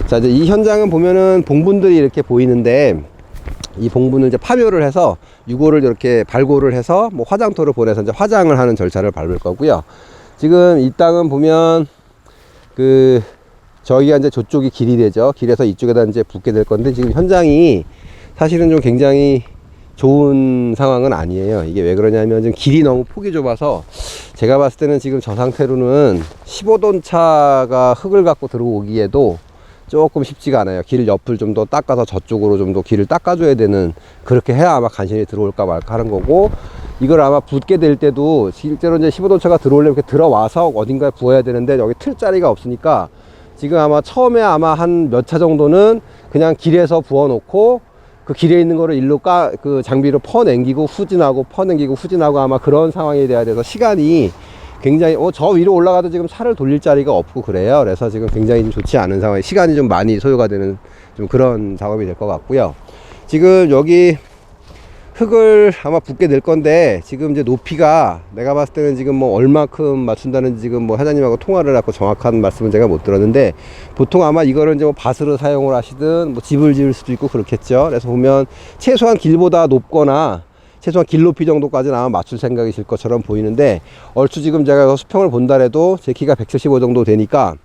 자, 이제 이 현장은 보면은 봉분들이 이렇게 보이는데, 이 봉분을 이제 파묘를 해서 유골을 이렇게 발골을 해서 뭐 화장토를 보내서 이제 화장을 하는 절차를 밟을 거고요. 지금 이 땅은 보면 저희가 이제 저쪽이 길이 되죠. 길에서 이쪽에다 이제 붓게 될 건데, 지금 현장이 사실은 좀 굉장히 좋은 상황은 아니에요. 이게 왜 그러냐면 지금 길이 너무 폭이 좁아서 제가 봤을 때는 지금 저 상태로는 15돈 차가 흙을 갖고 들어오기에도 조금 쉽지가 않아요. 길 옆을 좀 더 닦아서 저쪽으로 좀 더 길을 닦아줘야 되는, 그렇게 해야 아마 간신히 들어올까 말까 하는 거고, 이걸 아마 붓게 될 때도 실제로 이제 15돈 차가 들어오려면 이렇게 들어와서 어딘가에 부어야 되는데 여기 틀 자리가 없으니까 지금 아마 처음에 아마 한 몇 차 정도는 그냥 길에서 부어 놓고 그 길에 있는 거를 일로 그 장비로 퍼냉기고 후진하고 아마 그런 상황이 돼야 돼서 시간이 굉장히 저 위로 올라가도 지금 차를 돌릴 자리가 없고 그래요. 그래서 지금 굉장히 좀 좋지 않은 상황에 시간이 좀 많이 소요가 되는 좀 그런 작업이 될 것 같고요. 지금 여기 흙을 아마 붓게 될 건데, 지금 이제 높이가 내가 봤을 때는 지금 뭐 얼마큼 맞춘다는지 지금 뭐 사장님하고 통화를 하고 정확한 말씀은 제가 못 들었는데, 보통 아마 이거를 이제 뭐 밭으로 사용을 하시든 뭐 집을 지을 수도 있고 그렇겠죠. 그래서 보면 최소한 길보다 높거나 최소한 길 높이 정도까지는 아마 맞출 생각이실 것처럼 보이는데, 얼추 지금 제가 수평을 본다 해도 제 키가 175 정도 되니까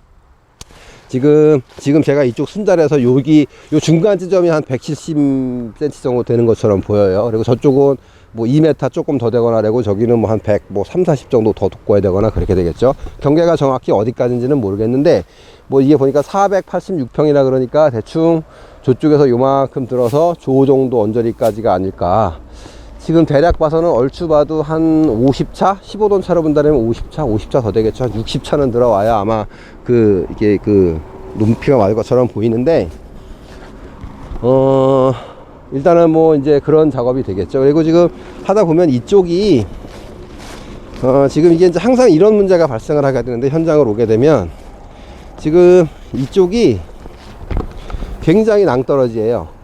지금 제가 이쪽 순자리에서 여기 요 중간 지점이 한 170cm 정도 되는 것처럼 보여요. 그리고 저쪽은 뭐 2m 조금 더 되거나, 그리고 저기는 뭐 한 100, 뭐 3, 40 정도 더 두꺼워야 되거나 그렇게 되겠죠. 경계가 정확히 어디까지인지는 모르겠는데, 뭐 이게 보니까 486평이라 그러니까 대충 저쪽에서 요만큼 들어서 조 정도 언저리까지가 아닐까. 지금 대략 봐서는 얼추 봐도 한 50차? 15돈 차로 본다면 50차 더 되겠죠. 60차는 들어와야 아마 이게 높이가 맞을 것처럼 보이는데, 일단은 뭐 이제 그런 작업이 되겠죠. 그리고 지금 하다 보면 이쪽이, 지금 이게 이제 항상 이런 문제가 발생을 하게 되는데, 현장을 오게 되면 지금 이쪽이 굉장히 낭떠러지예요.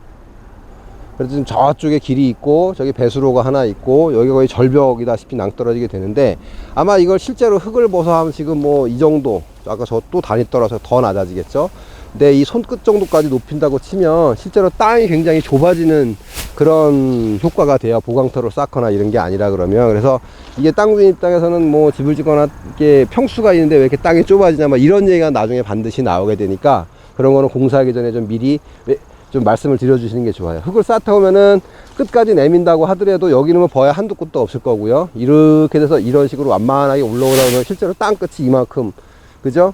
그래서 지금 저쪽에 길이 있고 저기 배수로가 하나 있고 여기 거의 절벽이다시피 낭떠러지게 되는데, 아마 이걸 실제로 흙을 벗어 하면 지금 뭐 이 정도, 아까 저 또 단위 떨어서 더 낮아지겠죠. 근데 이 손끝 정도까지 높인다고 치면 실제로 땅이 굉장히 좁아지는 그런 효과가 돼요. 보강터로 쌓거나 이런 게 아니라 그러면. 그래서 이게 땅 주인 입장에서는 뭐 집을 짓거나 이게 평수가 있는데 왜 이렇게 땅이 좁아지냐, 뭐 이런 얘기가 나중에 반드시 나오게 되니까, 그런 거는 공사하기 전에 좀 미리 좀 말씀을 드려주시는 게 좋아요. 흙을 쌓다 보면은 끝까지 내민다고 하더라도 여기는 뭐 버야 한두 곳도 없을 거고요. 이렇게 돼서 이런 식으로 완만하게 올라오다 보면 실제로 땅끝이 이만큼, 그죠?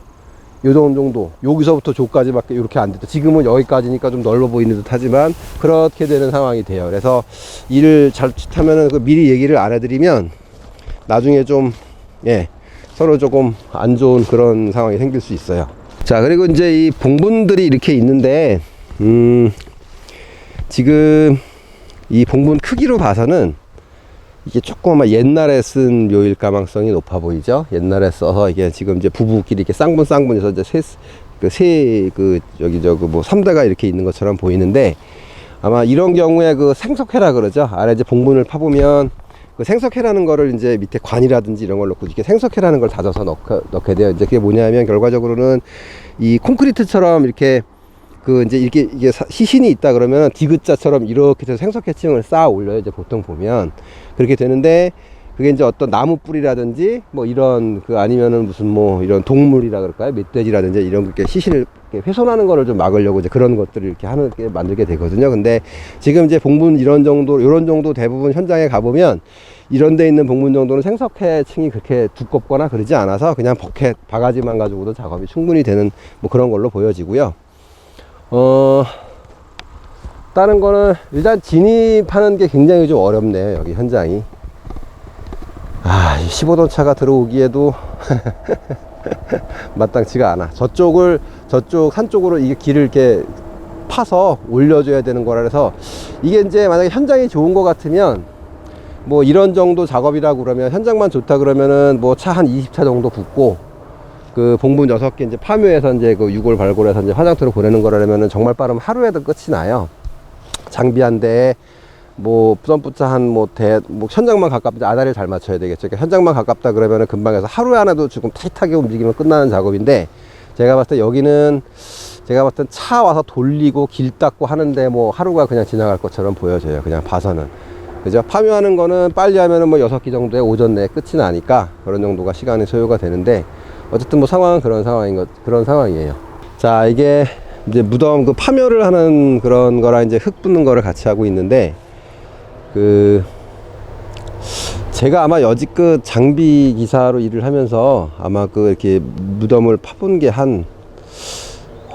요 정도, 여기서부터 조까지밖에 이렇게 안 됐다. 지금은 여기까지니까 좀 넓어 보이는 듯 하지만 그렇게 되는 상황이 돼요. 그래서 일을 잘못하면은 미리 얘기를 안 해드리면 나중에 좀 서로 조금 안 좋은 그런 상황이 생길 수 있어요. 자, 그리고 이제 이 봉분들이 이렇게 있는데, 지금 이 봉분 크기로 봐서는 이게 조금 아마 옛날에 쓴 묘일 가망성이 높아 보이죠. 옛날에 써서 이게 지금 이제 부부끼리 이렇게 쌍분해서 이제 여기 뭐 3대가 이렇게 있는 것처럼 보이는데, 아마 이런 경우에 생석회라 그러죠. 아래 이제 봉분을 파보면 생석회라는 거를 이제 밑에 관이라든지 이런 걸 넣고 이렇게 생석회라는 걸 다져서 넣게 돼요. 이제 그게 뭐냐면 결과적으로는 이 콘크리트처럼 이렇게 이제 이게 시신이 있다 그러면 디귿자처럼 이렇게 해서 생석회층을 쌓아 올려요. 이제 보통 보면 그렇게 되는데, 그게 이제 어떤 나무 뿌리라든지 뭐 이런 아니면은 무슨 뭐 이런 동물이라 그럴까요? 멧돼지라든지 이런 게 시신을 훼손하는 거를 좀 막으려고 이제 그런 것들을 이렇게 만들게 되거든요. 근데 지금 이제 봉분 이런 정도 대부분 현장에 가보면 이런 데 있는 봉분 정도는 생석회층이 그렇게 두껍거나 그러지 않아서 그냥 바가지만 가지고도 작업이 충분히 되는 뭐 그런 걸로 보여지고요. 다른 거는 일단 진입하는 게 굉장히 좀 어렵네요. 여기 현장이. 15돈 차가 들어오기에도 마땅치가 않아. 저쪽 산 쪽으로 이게 길을 이렇게 파서 올려줘야 되는 거라 그래서, 이게 이제 만약에 현장이 좋은 거 같으면 뭐 이런 정도 작업이라고 그러면, 현장만 좋다 그러면은 뭐 차 한 20차 정도 붓고 봉분 6개 이제 파묘해서 이제 유골 발골해서 이제 화장터로 보내는 거라면은 정말 빠르면 하루에도 끝이 나요. 장비 한 대에 뭐 썸프차 현장만 가깝다, 아다리를 잘 맞춰야 되겠죠. 그러니까 현장만 가깝다 그러면은 금방 해서 하루에 하나도 조금 타이트하게 움직이면 끝나는 작업인데, 제가 봤을 때 여기는 제가 봤을 땐 차 와서 돌리고 길 닦고 하는데 뭐 하루가 그냥 지나갈 것처럼 보여져요. 그냥 봐서는. 그죠? 파묘하는 거는 빨리 하면은 뭐 6기 정도에 오전 내에 끝이 나니까 그런 정도가 시간이 소요가 되는데, 어쨌든 뭐 상황은 그런 상황이에요. 자, 이게 이제 무덤 그 파묘를 하는 그런 거랑 이제 흙 붓는 거를 같이 하고 있는데, 제가 아마 여지껏 장비 기사로 일을 하면서 아마 이렇게 무덤을 파본 게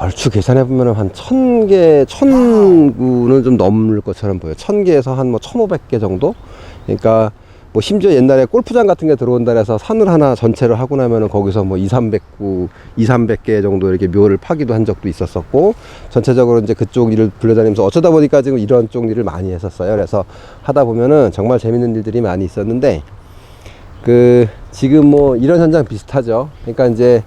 얼추 계산해보면 한 1000구는 좀 넘을 것처럼 보여요. 1000개에서 한 뭐 1500개 정도? 그러니까 뭐 심지어 옛날에 골프장 같은 게 들어온다 해서 산을 하나 전체로 하고 나면은 거기서 뭐 300개 정도 이렇게 묘를 파기도 한 적도 있었었고, 전체적으로 이제 그쪽 일을 불려다니면서 어쩌다 보니까 지금 이런 쪽 일을 많이 했었어요. 그래서 하다 보면은 정말 재밌는 일들이 많이 있었는데, 지금 뭐 이런 현장 비슷하죠. 그러니까 이제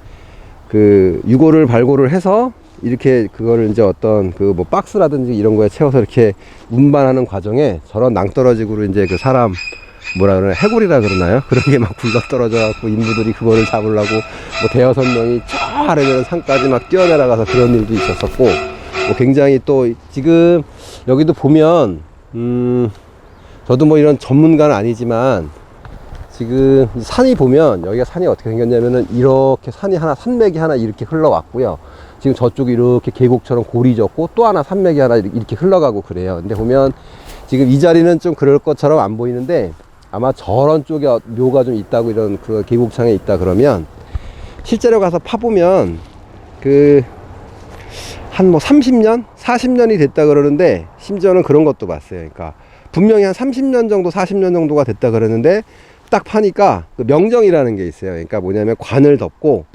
유골을 발골을 해서 이렇게 그거를 이제 어떤 뭐 박스라든지 이런 거에 채워서 이렇게 운반하는 과정에 저런 낭떠러지구로 이제 사람 뭐라 그러나 해골이라 그러나요? 그런 게 막 굴러 떨어져 갖고 인부들이 그거를 잡으려고 뭐 대여섯 명이 저 아래 있는 산까지 막 뛰어내려가서 그런 일도 있었었고, 뭐 굉장히 또 지금 여기도 보면 저도 뭐 이런 전문가는 아니지만 지금 산이 보면 여기가 산이 어떻게 생겼냐면은 이렇게 산맥이 하나 이렇게 흘러왔고요. 지금 저쪽이 이렇게 계곡처럼 골이 졌고 또 하나 산맥이 하나 이렇게 흘러가고 그래요. 근데 보면 지금 이 자리는 좀 그럴 것처럼 안 보이는데, 아마 저런 쪽에 묘가 좀 있다고, 이런 그 계곡창에 있다 그러면 실제로 가서 파보면 한 뭐 30년? 40년이 됐다 그러는데, 심지어는 그런 것도 봤어요. 그러니까 분명히 한 30년 정도, 40년 정도가 됐다 그러는데 딱 파니까 명정이라는 게 있어요. 그러니까 뭐냐면 관을 덮고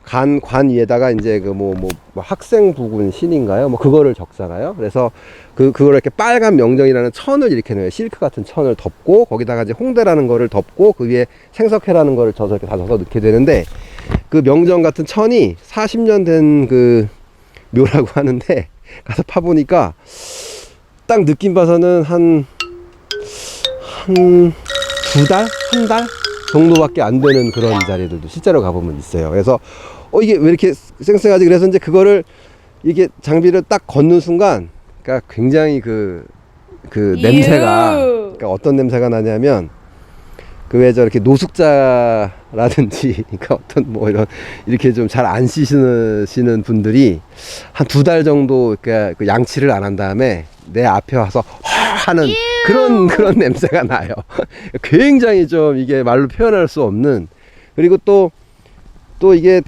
관 위에다가 이제 뭐 학생 부군 신인가요? 뭐 그거를 적잖아요. 그래서 그걸 이렇게 빨간 명정이라는 천을 이렇게 넣어요. 실크 같은 천을 덮고 거기다가 이제 홍대라는 거를 덮고 그 위에 생석회라는 거를 져서 이렇게 다 져서 넣게 되는데, 그 명정 같은 천이 40년 된 묘라고 하는데, 가서 파보니까 딱 느낌 봐서는 한 2달? 1달? 정도밖에 안 되는 그런 자리들도 실제로 가보면 있어요. 그래서 이게 왜 이렇게 쌩쌩하지? 그래서 이제 그거를 이게 장비를 딱 걷는 순간, 그러니까 굉장히 냄새가, 그러니까 어떤 냄새가 나냐면 왜 저렇게 노숙자라든지, 그러니까 어떤 뭐 이렇게 좀 잘 안 씻으시는 분들이 한 2달 정도 그러니까 양치를 안 한 다음에 내 앞에 와서 하는 그런 냄새가 나요. 굉장히 좀 이게 말로 표현할 수 없는, 그리고 또 이게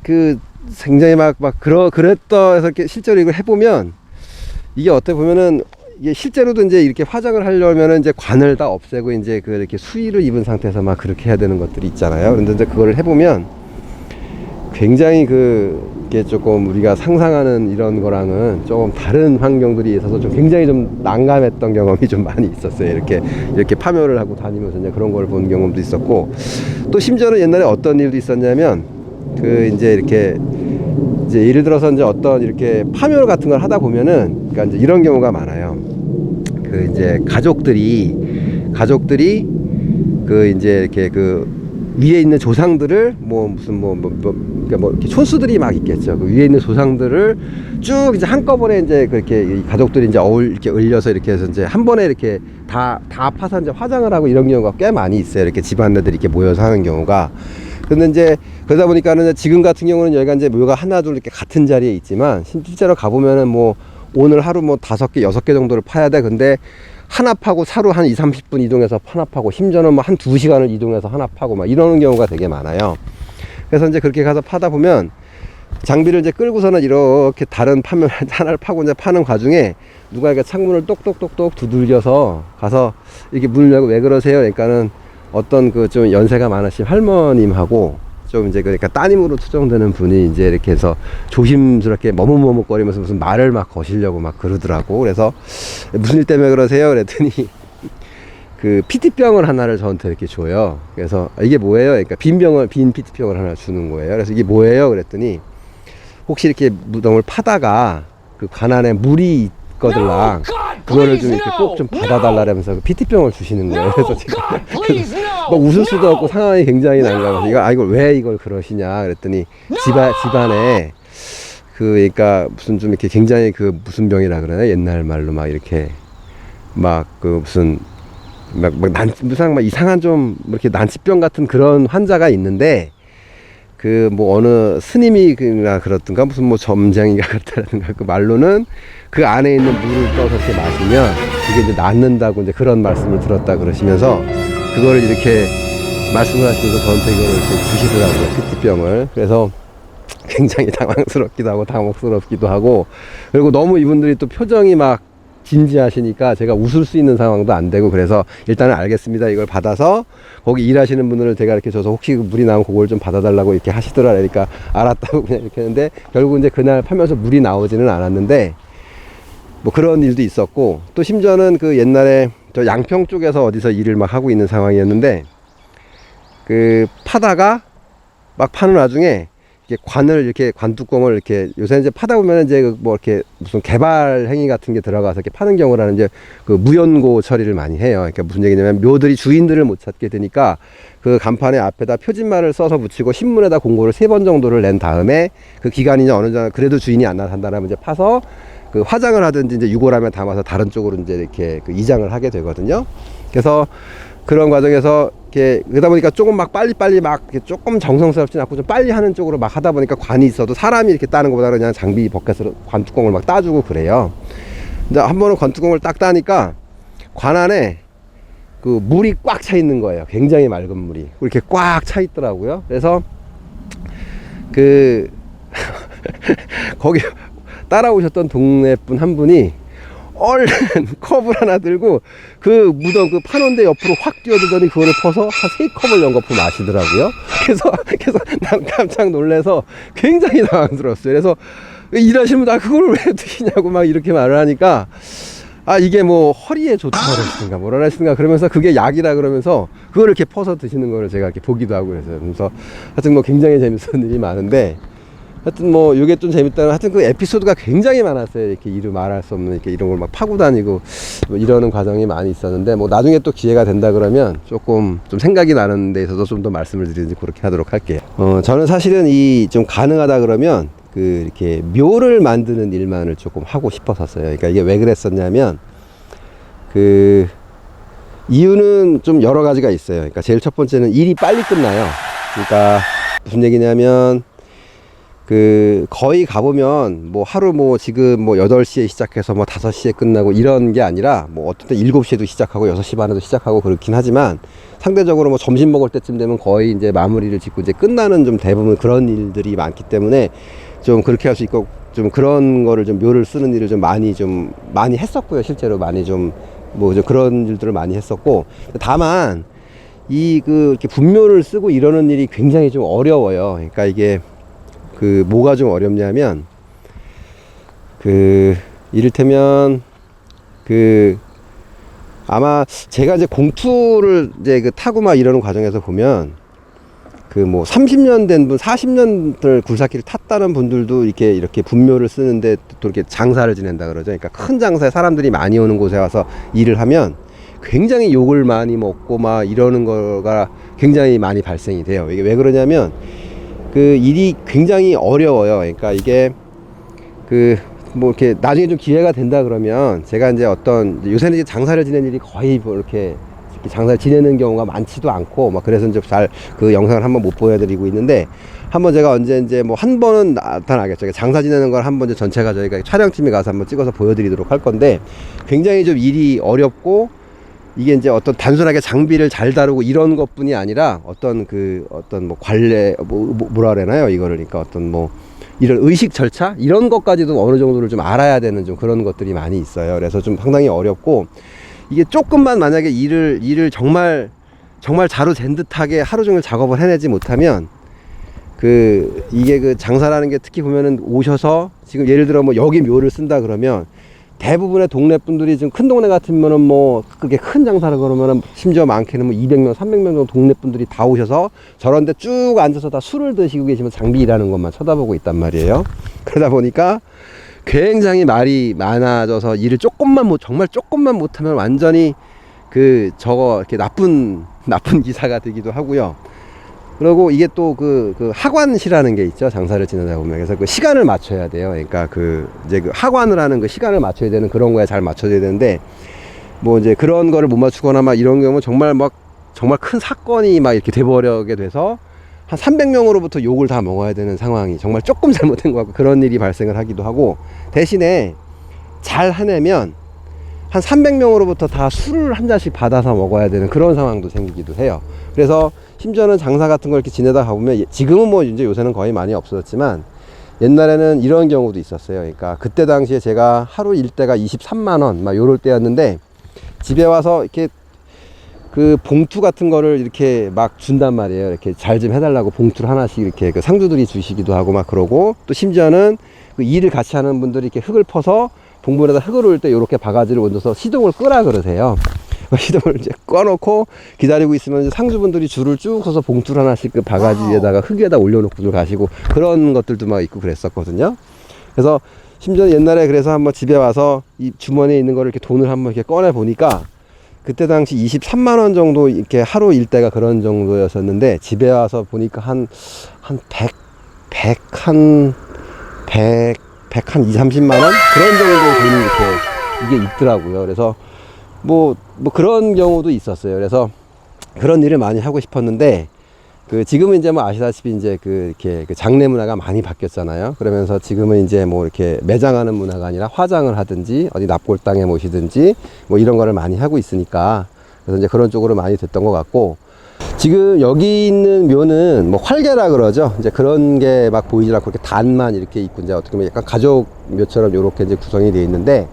굉장히 그랬다 해서 이렇게 실제로 이걸 해보면 이게 어떻게 보면은 이게 실제로도 이제 이렇게 화장을 하려면은 이제 관을 다 없애고 이제 이렇게 수의를 입은 상태에서 막 그렇게 해야 되는 것들이 있잖아요. 그런데 이제 그거를 해보면 굉장히 이게 조금 우리가 상상하는 이런 거랑은 조금 다른 환경들이 있어서 좀 굉장히 좀 난감했던 경험이 좀 많이 있었어요. 이렇게 파묘를 하고 다니면서 이제 그런 걸 본 경험도 있었고, 또 심지어는 옛날에 어떤 일도 있었냐면 이제 예를 들어서 이제 어떤 이렇게 파묘 같은 걸 하다 보면은, 그러니까 이제 이런 경우가 많아요. 이제 가족들이 이제 이렇게 위에 있는 조상들을 그러니까 이렇게 촌수들이 막 있겠죠. 위에 있는 조상들을 쭉 이제 한꺼번에 이제 그렇게 가족들이 이제 이렇게 을려서 이렇게 해서 이제 한 번에 이렇게 다 파서 이제 화장을 하고 이런 경우가 꽤 많이 있어요. 이렇게 집안들이 이렇게 모여서 하는 경우가. 근데 이제 그러다 보니까는 지금 같은 경우는 여기가 이제 묘가 하나 둘 이렇게 같은 자리에 있지만, 실제로 가보면은 뭐 오늘 하루 뭐 5개, 6개 정도를 파야 돼. 근데 하나 파고 차로 한 30분 이동해서 하나 파고, 심지어는 뭐 한 2시간을 이동해서 하나 파고 막 이러는 경우가 되게 많아요. 그래서 이제 그렇게 가서 파다 보면 장비를 이제 끌고서는 이렇게 다른 파면 하나를 파고 이제 파는 과정에 누가 이렇게 창문을 똑똑똑똑 두들겨서 가서 이렇게 문을 열고 왜 그러세요? 그러니까는 어떤 좀 연세가 많으신 할머님하고 좀 이제 그러니까 따님으로 추정되는 분이 이제 이렇게 해서 조심스럽게 머뭇머뭇거리면서 무슨 말을 막 거시려고 막 그러더라고. 그래서 무슨 일 때문에 그러세요? 그랬더니 PT병을 하나를 저한테 이렇게 줘요. 그래서 이게 뭐예요? 그러니까 빈 PT병을 하나 주는 거예요. 그래서 이게 뭐예요? 그랬더니 혹시 이렇게 무덤을 파다가 관 안에 물이 있거들랑 그거를 좀 이렇게 꼭 좀 받아달라면서 PT병을 주시는 거예요. 그래서 제가 막 웃을 수도 없고 상황이 굉장히 난감해서 이걸 왜 이걸 그러시냐 그랬더니 집안에 그러니까 무슨 좀 이렇게 굉장히 그 무슨 병이라 그러나 옛날 말로 막 이렇게 막 그 무슨 무슨 막 이상한 좀 이렇게 난치병 같은 그런 환자가 있는데 그 뭐 어느 스님이 그렇든가 무슨 뭐 점장이가 그렇다든가 그 말로는 그 안에 있는 물을 떠서 이렇게 마시면 그게 이제 낫는다고 이제 그런 말씀을 들었다 그러시면서 그거를 이렇게 말씀을 하시면서 저한테 이거를 이렇게 주시더라고요. 피티병을. 그래서 굉장히 당황스럽기도 하고 당혹스럽기도 하고 그리고 너무 이분들이 또 표정이 막 진지하시니까 제가 웃을 수 있는 상황도 안 되고 그래서 일단은 알겠습니다. 이걸 받아서 거기 일하시는 분들을 제가 이렇게 줘서 혹시 물이 나오면 그걸 좀 받아달라고 이렇게 하시더라. 그러니까 알았다고 그냥 이렇게 했는데 결국 이제 그날 팔면서 물이 나오지는 않았는데 뭐 그런 일도 있었고 또 심지어는 그 옛날에 저 양평 쪽에서 어디서 일을 막 하고 있는 상황이었는데 그 파다가 막 파는 와중에 이렇게 관을 이렇게 관뚜껑을 이렇게 요새 이제 파다 보면 이제 뭐 이렇게 무슨 개발 행위 같은 게 들어가서 이렇게 파는 경우라는 이제 그 무연고 처리를 많이 해요. 그러니까 무슨 얘기냐면 묘들이 주인들을 못 찾게 되니까 그 간판에 앞에다 표진말을 써서 붙이고 신문에다 공고를 3번 정도를 낸 다음에 그 기간이 이제 어느 정도 그래도 주인이 안 나타난다면 이제 파서 그 화장을 하든지 이제 유골함에 담아서 다른 쪽으로 이제 이렇게 그 이장을 하게 되거든요. 그래서 그런 과정에서 이렇게 그러다 보니까 조금 막 빨리빨리 막 이렇게 조금 정성스럽진 않고 좀 빨리 하는 쪽으로 막 하다 보니까 관이 있어도 사람이 이렇게 따는 것보다 그냥 장비 버켓으로 관뚜껑을 막 따주고 그래요. 근데 한 번은 관뚜껑을 딱 따니까 관 안에 그 물이 꽉 차 있는 거예요. 굉장히 맑은 물이 이렇게 꽉 차 있더라고요. 그래서 그 거기 따라오셨던 동네 분 한 분이 얼른 컵을 하나 들고 그 무덤 그 판원대 옆으로 확 뛰어들더니 그거를 퍼서 한 3컵을 연거푸 마시더라고요. 그래서 난 깜짝 놀라서 굉장히 당황스러웠어요. 그래서 일하시면 나 그걸 왜 드시냐고 막 이렇게 말을 하니까 아 이게 뭐 허리에 좋다고 그러시든가 뭐라 하시든가 그러면서 그게 약이라 그러면서 그걸 이렇게 퍼서 드시는 거를 제가 이렇게 보기도 하고 그래서요. 그래서 하여튼 뭐 굉장히 재밌었던 일이 많은데 하여튼 뭐 이게 좀 재밌다는 하여튼 그 에피소드가 굉장히 많았어요. 이렇게 이루 말할 수 없는 이렇게 이런 걸 막 파고 다니고 뭐 이러는 과정이 많이 있었는데 뭐 나중에 또 기회가 된다 그러면 조금 좀 생각이 나는 데 있어서 좀 더 말씀을 드리는지 그렇게 하도록 할게요. 저는 사실은 이 좀 가능하다 그러면 그 이렇게 묘를 만드는 일만을 조금 하고 싶었었어요. 그러니까 이게 왜 그랬었냐면 그 이유는 좀 여러 가지가 있어요. 그러니까 제일 첫 번째는 일이 빨리 끝나요. 그러니까 무슨 얘기냐면 그 거의 가보면 뭐 하루 뭐 지금 뭐 8시에 시작해서 뭐 5시에 끝나고 이런 게 아니라 뭐 어떤 때 7시에도 시작하고 6시 반에도 시작하고 그렇긴 하지만 상대적으로 뭐 점심 먹을 때쯤 되면 거의 이제 마무리를 짓고 이제 끝나는 좀 대부분 그런 일들이 많기 때문에 좀 그렇게 할 수 있고 좀 그런 거를 좀 묘를 쓰는 일을 좀 많이 했었고요. 실제로 많이 좀 뭐 그런 일들을 많이 했었고 다만 이 그 이렇게 분묘를 쓰고 이러는 일이 굉장히 좀 어려워요. 그러니까 이게 그 뭐가 좀 어렵냐면 그 이를테면 그 아마 제가 이제 공투를 이제 그 타고 막 이러는 과정에서 보면 그 뭐 30년 된 분, 40년들 굴삭기를 탔다는 분들도 이렇게 분묘를 쓰는데 또 이렇게 장사를 지낸다 그러죠. 그러니까 큰 장사에 사람들이 많이 오는 곳에 와서 일을 하면 굉장히 욕을 많이 먹고 막 이러는 거가 굉장히 많이 발생이 돼요. 이게 왜 그러냐면 그 일이 굉장히 어려워요. 그러니까 이게 그 뭐 이렇게 나중에 좀 기회가 된다 그러면 제가 이제 어떤 요새는 이제 장사를 지내는 일이 거의 뭐 이렇게 장사를 지내는 경우가 많지도 않고 막 그래서 이제 잘 그 영상을 한번 못 보여드리고 있는데 한번 제가 언제 이제 뭐 한 번은 나타나겠죠. 장사 지내는 걸 한번 이제 전체가 저희가 촬영팀에 가서 한번 찍어서 보여드리도록 할 건데 굉장히 좀 일이 어렵고 이게 이제 어떤 단순하게 장비를 잘 다루고 이런 것뿐이 아니라 어떤 뭐 관례 뭐라 그러나요 이거를 그러니까 어떤 뭐 이런 의식 절차 이런 것까지도 어느 정도를 좀 알아야 되는 좀 그런 것들이 많이 있어요. 그래서 좀 상당히 어렵고 이게 조금만 만약에 일을 정말 자루잰 듯하게 하루 종일 작업을 해내지 못하면 이게 그 장사라는 게 특히 보면은 오셔서 지금 예를 들어 뭐 여기 묘를 쓴다 그러면 대부분의 동네 분들이 지금 큰 동네 같으면은 뭐 그게 큰 장사를 그러면은 심지어 많게는 뭐 200명, 300명 정도 동네 분들이 다 오셔서 저런데 쭉 앉아서 다 술을 드시고 계시면 장비 일하는 것만 쳐다보고 있단 말이에요. 그러다 보니까 굉장히 말이 많아져서 일을 정말 조금만 못하면 완전히 이렇게 나쁜 기사가 되기도 하고요. 그리고 이게 또 그 하관시라는 게 있죠. 장사를 지내다 보면. 그래서 그 시간을 맞춰야 돼요. 그러니까 이제 그 하관을 하는 그 시간을 맞춰야 되는 그런 거에 잘 맞춰줘야 되는데, 뭐 이제 그런 거를 못 맞추거나 막 이런 경우 정말 큰 사건이 막 이렇게 돼버리게 돼서 한 300명으로부터 욕을 다 먹어야 되는 상황이 정말 조금 잘못된 것 같고 그런 일이 발생을 하기도 하고, 대신에 잘 해내면 한 300명으로부터 다 술을 한 잔씩 받아서 먹어야 되는 그런 상황도 생기기도 해요. 그래서 심지어는 장사 같은 걸 이렇게 지내다 가보면, 지금은 뭐 이제 요새는 거의 많이 없어졌지만 옛날에는 이런 경우도 있었어요. 그러니까 그때 당시에 제가 하루 일대가 23만원 막 요럴 때였는데, 집에 와서 이렇게 그 봉투 같은 거를 이렇게 막 준단 말이에요. 이렇게 잘 좀 해달라고 봉투를 하나씩 이렇게 그 상주들이 주시기도 하고 막 그러고, 또 심지어는 그 일을 같이 하는 분들이 이렇게 흙을 퍼서 봉분에다 흙을 올 때 이렇게 바가지를 얹어서 시동을 끄라 그러세요. 시동을 이제 꺼놓고 기다리고 있으면 이제 상주분들이 줄을 쭉 서서 봉투를 하나씩 그 바가지 위에다가 흙 위에다 올려놓고 가시고 그런 것들도 막 있고 그랬었거든요. 그래서 심지어 옛날에 그래서 한번 집에 와서 이 주머니에 있는 거를 이렇게 돈을 한번 이렇게 꺼내 보니까, 그때 당시 23만원 정도 이렇게 하루 일대가 그런 정도였었는데, 집에 와서 보니까 한 100, 한 2, 30만원? 그런 정도 돈이 이게 있더라고요. 그래서 뭐 그런 경우도 있었어요. 그래서 그런 일을 많이 하고 싶었는데, 지금은 이제 뭐 아시다시피 이제 이렇게 장례 문화가 많이 바뀌었잖아요. 그러면서 지금은 이제 뭐 이렇게 매장하는 문화가 아니라 화장을 하든지 어디 납골당에 모시든지 뭐 이런 거를 많이 하고 있으니까, 그래서 이제 그런 쪽으로 많이 됐던 것 같고, 지금 여기 있는 묘는 뭐 활계라 그러죠. 이제 그런 게 막 보이지 않고 이렇게 단만 이렇게 있고, 이제 어떻게 보면 약간 가족 묘처럼 이렇게 이제 구성이 되어 있는데,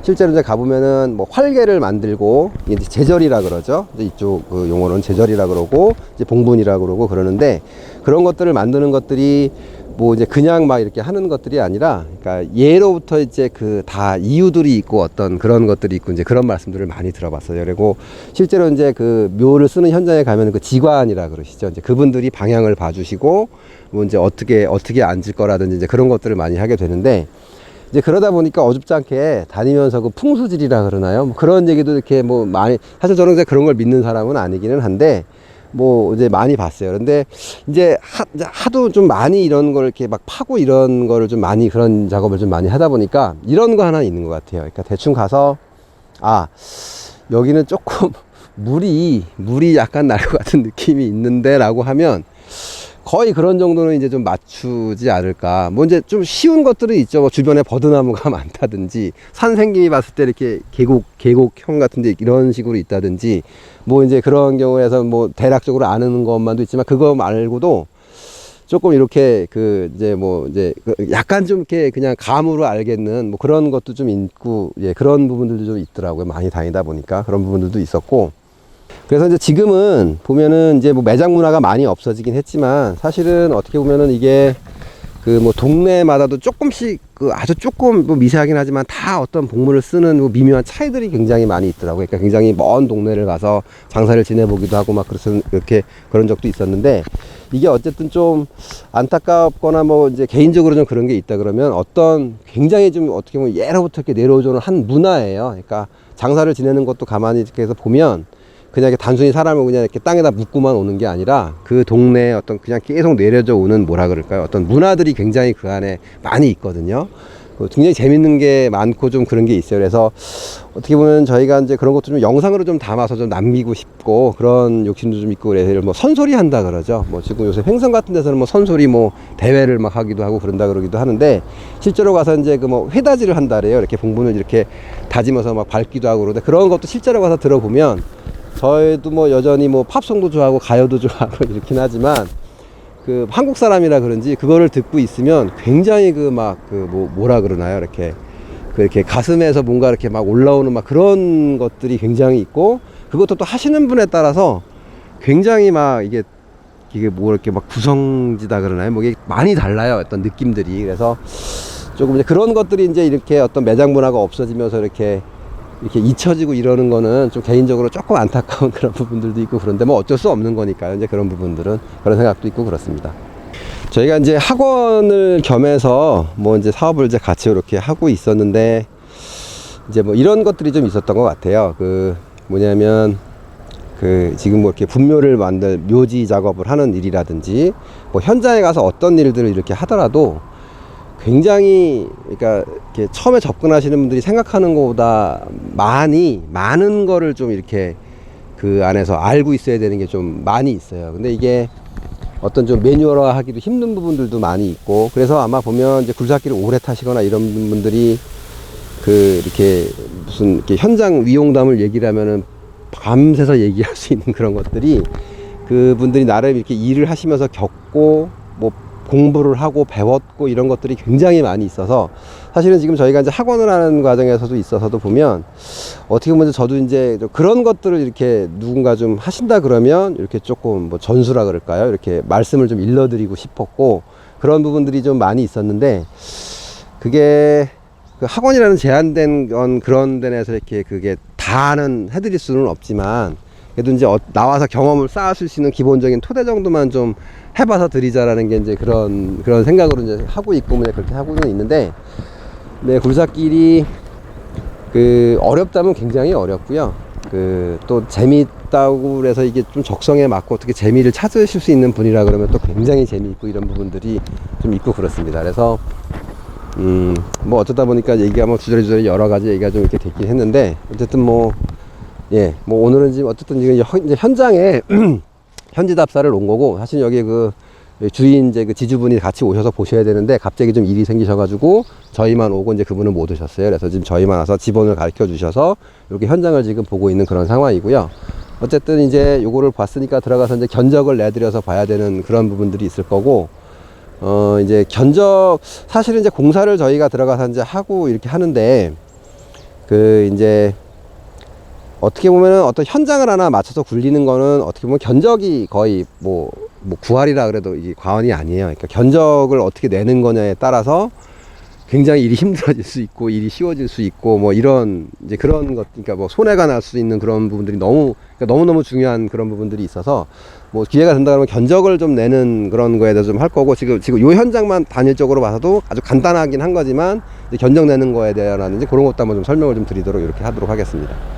실제로 이제 가보면은 뭐 활계를 만들고, 이제 제절이라 그러죠. 이제 이쪽 그 용어는 제절이라 그러고, 이제 봉분이라 그러고 그러는데, 그런 것들을 만드는 것들이 뭐 이제 그냥 막 이렇게 하는 것들이 아니라, 그러니까 예로부터 이제 다 이유들이 있고 어떤 그런 것들이 있고, 이제 그런 말씀들을 많이 들어봤어요. 그리고 실제로 이제 그 묘를 쓰는 현장에 가면 그 지관이라 그러시죠. 이제 그분들이 방향을 봐주시고, 뭐 이제 어떻게 앉을 거라든지 이제 그런 것들을 많이 하게 되는데, 이제 그러다 보니까 어줍지 않게 다니면서 그 풍수질이라 그러나요? 뭐 그런 얘기도 이렇게 뭐 많이, 사실 저는 이제 그런 걸 믿는 사람은 아니기는 한데, 뭐 이제 많이 봤어요. 근데 이제 하도 좀 많이 이런 걸 이렇게 막 파고 이런 거를 좀 많이, 그런 작업을 좀 많이 하다 보니까 이런 거 하나 있는 것 같아요. 그러니까 대충 가서, 여기는 조금 물이 약간 날 것 같은 느낌이 있는데 라고 하면, 거의 그런 정도는 이제 좀 맞추지 않을까. 뭐 이제 좀 쉬운 것들은 있죠. 뭐 주변에 버드나무가 많다든지, 산 생김이 봤을 때 이렇게 계곡형 같은데 이런 식으로 있다든지, 뭐 이제 그런 경우에서 뭐 대략적으로 아는 것만도 있지만, 그거 말고도 조금 이렇게 이제 약간 좀 이렇게 그냥 감으로 알겠는 뭐 그런 것도 좀 있고, 예, 그런 부분들도 좀 있더라고요. 많이 다니다 보니까 그런 부분들도 있었고. 그래서 이제 지금은 보면은 이제 뭐 매장 문화가 많이 없어지긴 했지만, 사실은 어떻게 보면은 이게 뭐 동네마다도 조금씩 아주 조금 뭐 미세하긴 하지만 다 어떤 복물을 쓰는 뭐 미묘한 차이들이 굉장히 많이 있더라고요. 그러니까 굉장히 먼 동네를 가서 장사를 지내보기도 하고 막 이렇게 그런 적도 있었는데, 이게 어쨌든 좀 안타깝거나 뭐 이제 개인적으로 좀 그런 게 있다 그러면, 어떤 굉장히 좀 어떻게 보면 예로부터 이렇게 내려오는 한 문화예요. 그러니까 장사를 지내는 것도 가만히 이렇게 해서 보면, 그냥 단순히 사람을 그냥 이렇게 땅에다 묻고만 오는 게 아니라, 그 동네에 어떤 그냥 계속 내려져 오는 뭐라 그럴까요? 어떤 문화들이 굉장히 그 안에 많이 있거든요. 굉장히 재밌는 게 많고 좀 그런 게 있어요. 그래서 어떻게 보면 저희가 이제 그런 것도 좀 영상으로 좀 담아서 좀 남기고 싶고, 그런 욕심도 좀 있고, 그래서 뭐 선소리 한다 그러죠. 뭐 지금 요새 횡성 같은 데서는 뭐 선소리 뭐 대회를 막 하기도 하고 그런다 그러기도 하는데, 실제로 가서 이제 뭐 회다지를 한다 그래요. 이렇게 봉분을 이렇게 다지면서 막 밟기도 하고 그러는데, 그런 것도 실제로 가서 들어보면, 저희도 뭐 여전히 뭐 팝송도 좋아하고 가요도 좋아하고 이렇긴 하지만, 한국 사람이라 그런지 그거를 듣고 있으면 굉장히 뭐라 그러나요? 이렇게 가슴에서 뭔가 이렇게 막 올라오는 막 그런 것들이 굉장히 있고, 그것도 또 하시는 분에 따라서 굉장히 막 이게 뭐 이렇게 막 구성지다 그러나요? 뭐 이게 많이 달라요. 어떤 느낌들이. 그래서 조금 이제 그런 것들이 이제 이렇게 어떤 매장 문화가 없어지면서 이렇게 잊혀지고 이러는 거는 좀 개인적으로 조금 안타까운 그런 부분들도 있고, 그런데 뭐 어쩔 수 없는 거니까요. 이제 그런 부분들은, 그런 생각도 있고 그렇습니다. 저희가 이제 학원을 겸해서 뭐 이제 사업을 이제 같이 이렇게 하고 있었는데, 이제 뭐 이런 것들이 좀 있었던 것 같아요. 뭐냐면 그 지금 뭐 이렇게 분묘를 만들 묘지 작업을 하는 일이라든지 뭐 현장에 가서 어떤 일들을 이렇게 하더라도 굉장히 그러니까 이렇게 처음에 접근하시는 분들이 생각하는 것보다 많은 거를 좀 이렇게 그 안에서 알고 있어야 되는 게 좀 많이 있어요. 근데 이게 어떤 좀 매뉴얼화 하기도 힘든 부분들도 많이 있고, 그래서 아마 보면 이제 굴삭기를 오래 타시거나 이런 분들이 그 이렇게 무슨 이렇게 현장 위용담을 얘기를 하면은 밤새서 얘기할 수 있는 그런 것들이 그분들이 나름 이렇게 일을 하시면서 겪고 뭐 공부를 하고 배웠고 이런 것들이 굉장히 많이 있어서, 사실은 지금 저희가 이제 학원을 하는 과정에서도 있어서도 보면 어떻게 보면 저도 이제 그런 것들을 이렇게 누군가 좀 하신다 그러면 이렇게 조금 뭐 전수라 그럴까요? 이렇게 말씀을 좀 일러드리고 싶었고, 그런 부분들이 좀 많이 있었는데, 그게 그 학원이라는 제한된 그런 데에서 이렇게 그게 다는 해드릴 수는 없지만, 그래도 이제 나와서 경험을 쌓으실 수 있는 기본적인 토대 정도만 좀 해봐서 드리자라는 게 이제 그런 생각으로 이제 하고 있고, 뭐 그렇게 하고는 있는데, 네, 굴삭길이 그 어렵다면 굉장히 어렵고요. 그 또 재미있다고 그래서 이게 좀 적성에 맞고 어떻게 재미를 찾으실 수 있는 분이라 그러면 또 굉장히 재미있고 이런 부분들이 좀 있고 그렇습니다. 그래서 뭐 어쩌다 보니까 얘기가 뭐 주저리 여러 가지 얘기가 좀 이렇게 됐긴 했는데, 어쨌든 뭐 예, 뭐 오늘은 지금 어쨌든 지금 이제 현장에 현지 답사를 온 거고, 사실 여기 그 주인 이제 그 지주분이 같이 오셔서 보셔야 되는데 갑자기 좀 일이 생기셔가지고 저희만 오고 이제 그분은 못 오셨어요. 그래서 지금 저희만 와서 지번을 가르쳐 주셔서 이렇게 현장을 지금 보고 있는 그런 상황이고요. 어쨌든 이제 요거를 봤으니까 들어가서 이제 견적을 내드려서 봐야 되는 그런 부분들이 있을 거고, 이제 견적, 사실은 이제 공사를 저희가 들어가서 이제 하고 이렇게 하는데, 그 이제 어떻게 보면은 어떤 현장을 하나 맞춰서 굴리는 거는 어떻게 보면 견적이 거의 뭐 9할이라 그래도 이게 과언이 아니에요. 그러니까 견적을 어떻게 내는 거냐에 따라서 굉장히 일이 힘들어질 수 있고 일이 쉬워질 수 있고 뭐 이런 이제 그런 것, 그러니까 뭐 손해가 날 수 있는 그런 부분들이 그러니까 너무너무 중요한 그런 부분들이 있어서, 뭐 기회가 된다 그러면 견적을 좀 내는 그런 거에 대해서 좀 할 거고, 지금 요 현장만 단일적으로 봐서도 아주 간단하긴 한 거지만 이제 견적 내는 거에 대한 그런 것도 한번 좀 설명을 좀 드리도록 이렇게 하도록 하겠습니다.